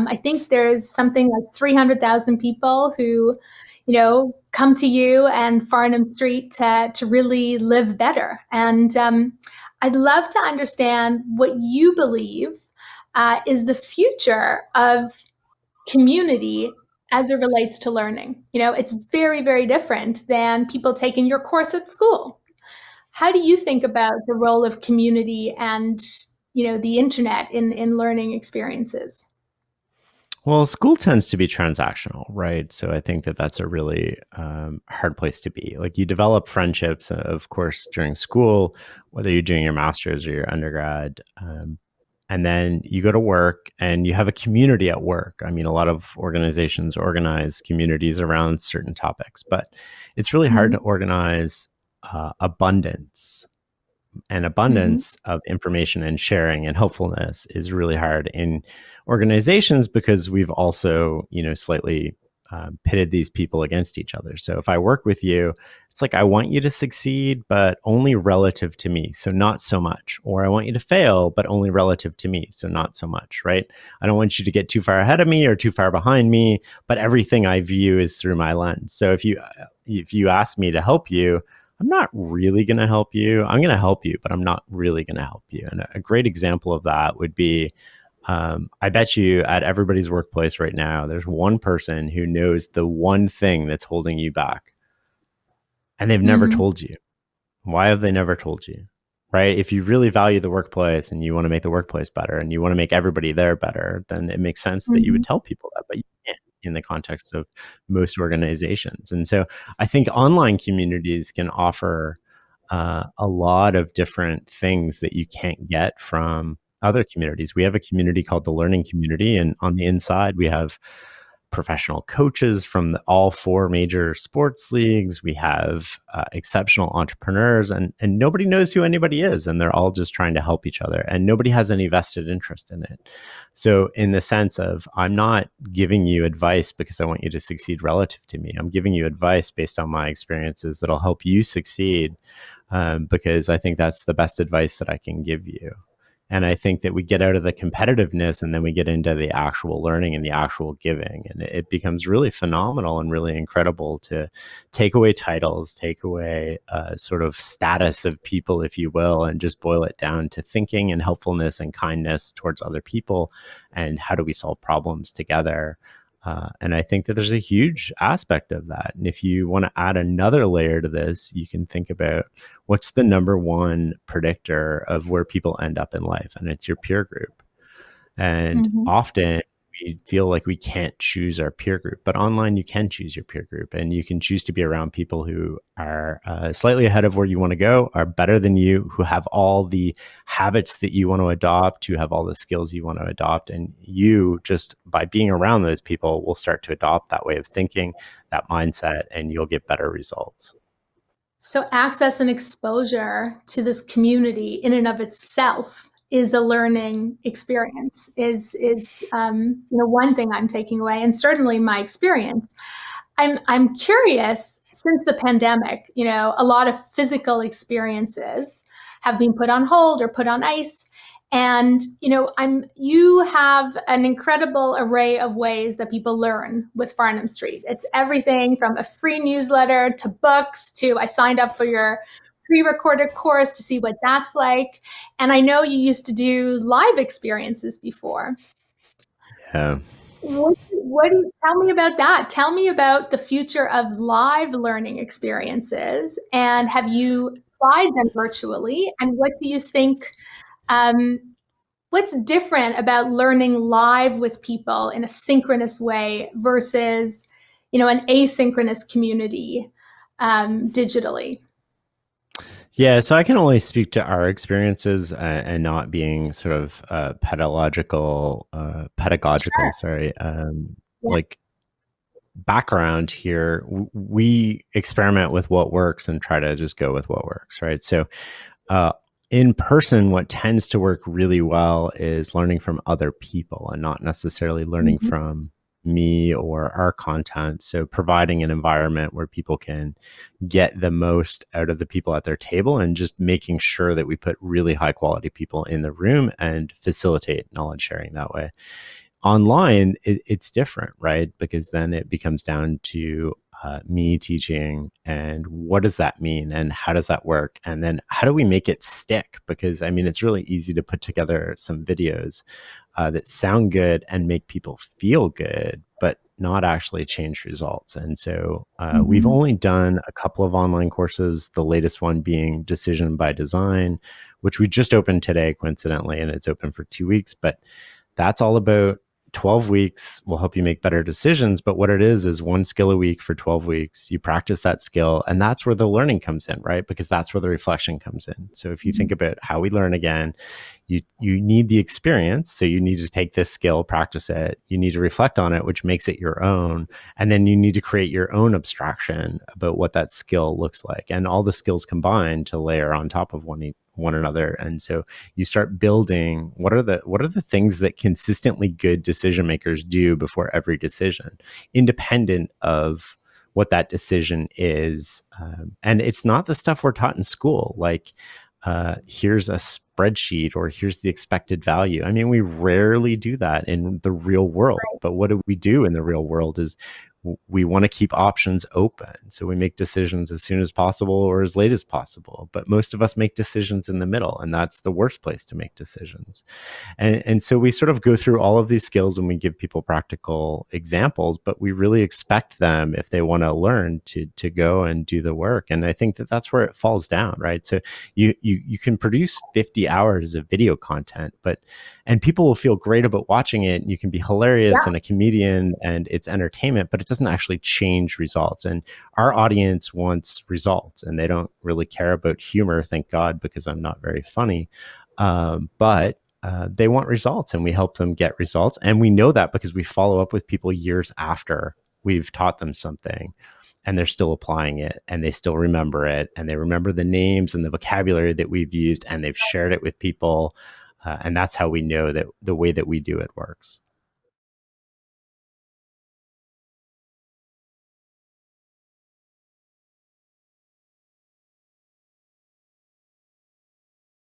I think there's something like 300,000 people who, come to you and Farnam Street to really live better. And I'd love to understand what you believe is the future of community as it relates to learning. It's very, very different than people taking your course at school. How do you think about the role of community and, the internet in learning experiences? Well, school tends to be transactional, right? So I think that that's a really hard place to be. Like you develop friendships, of course, during school, whether you're doing your master's or your undergrad. And then you go to work and you have a community at work. I mean, a lot of organizations organize communities around certain topics, but it's really hard to Mhm. organize abundance. And Mhm. abundance of information and sharing and helpfulness is really hard in organizations because we've also, slightly pitted these people against each other. So if I work with you, it's like I want you to succeed, but only relative to me. So not so much. Or I want you to fail, but only relative to me. So not so much, right? I don't want you to get too far ahead of me or too far behind me, but everything I view is through my lens. So if you ask me to help you, I'm not really going to help you. I'm going to help you, but I'm not really going to help you. And a great example of that would be I bet you at everybody's workplace right now, there's one person who knows the one thing that's holding you back, and they've never Mhm. told you. Why have they never told you? Right? If you really value the workplace and you want to make the workplace better and you want to make everybody there better, then it makes sense that you would Mhm. tell people that, but you can't in the context of most organizations. And so I think online communities can offer a lot of different things that you can't get from other communities. We have a community called the Learning Community, and on the inside, we have professional coaches from all four major sports leagues. We have exceptional entrepreneurs, and nobody knows who anybody is, and they're all just trying to help each other, and nobody has any vested interest in it. So, in the sense of, I'm not giving you advice because I want you to succeed relative to me. I'm giving you advice based on my experiences that'll help you succeed, because I think that's the best advice that I can give you. And I think that we get out of the competitiveness and then we get into the actual learning and the actual giving. And it becomes really phenomenal and really incredible to take away titles, take away sort of status of people, if you will, and just boil it down to thinking and helpfulness and kindness towards other people. And how do we solve problems together? And I think that there's a huge aspect of that. And if you want to add another layer to this, you can think about what's the number one predictor of where people end up in life, and it's your peer group. And Mhm. often we feel like we can't choose our peer group, but online you can choose your peer group, and you can choose to be around people who are slightly ahead of where you want to go, are better than you, who have all the habits that you want to adopt, who have all the skills you want to adopt. And you, just by being around those people, will start to adopt that way of thinking, that mindset, and you'll get better results. So access and exposure to this community in and of itself is a learning experience, is one thing I'm taking away, and certainly my experience. I'm curious, since the pandemic, a lot of physical experiences have been put on hold or put on ice. And you have an incredible array of ways that people learn with Farnam Street. It's everything from a free newsletter to books to I signed up for your pre-recorded course to see what that's like. And I know you used to do live experiences before. Yeah. What do you tell me about that? Tell me about the future of live learning experiences, and have you tried them virtually? And what do you think? Um, what's different about learning live with people in a synchronous way versus, an asynchronous community digitally? Yeah, so I can only speak to our experiences and not being sort of pedagogical, Sure. sorry, Yeah. like background here. We experiment with what works and try to just go with what works, right? So uh, in person, what tends to work really well is learning from other people and not necessarily learning Mhm. from me or our content. So providing an environment where people can get the most out of the people at their table, and just making sure that we put really high quality people in the room and facilitate knowledge sharing that way. Online, it's different, right? Because then it becomes down to me teaching, and what does that mean, and how does that work, and then how do we make it stick? Because I mean, it's really easy to put together some videos that sound good and make people feel good, but not actually change results. And so we've Mhm. only done a couple of online courses, the latest one being Decision by Design, which we just opened today, coincidentally, and it's open for 2 weeks. But that's all about 12 weeks will help you make better decisions. But what it is one skill a week for 12 weeks. You practice that skill, and that's where the learning comes in, right? Because that's where the reflection comes in. So if you think Mhm. about how we learn again, you need the experience. So you need to take this skill, practice it. You need to reflect on it, which makes it your own. And then you need to create your own abstraction about what that skill looks like. And all the skills combined to layer on top of one another. And so you start building what are the things that consistently good decision makers do before every decision, independent of what that decision is. And it's not the stuff we're taught in school, like here's a spreadsheet or here's the expected value. I mean, we rarely do that in the real world. But what do we do in the real world is we want to keep options open. So we make decisions as soon as possible or as late as possible. But most of us make decisions in the middle, and that's the worst place to make decisions. And so we sort of go through all of these skills and we give people practical examples, but we really expect them, if they want to learn, to go and do the work. And I think that that's where it falls down, right? So you can produce 50 hours of video content, and people will feel great about watching it. You can be hilarious Yeah. and a comedian and it's entertainment, but it doesn't actually change results. And our audience wants results, and they don't really care about humor, thank God, because I'm not very funny. But they want results, and we help them get results. And we know that because we follow up with people years after we've taught them something, and they're still applying it, and they still remember it, and they remember the names and the vocabulary that we've used, and they've shared it with people. And that's how we know that the way that we do it works.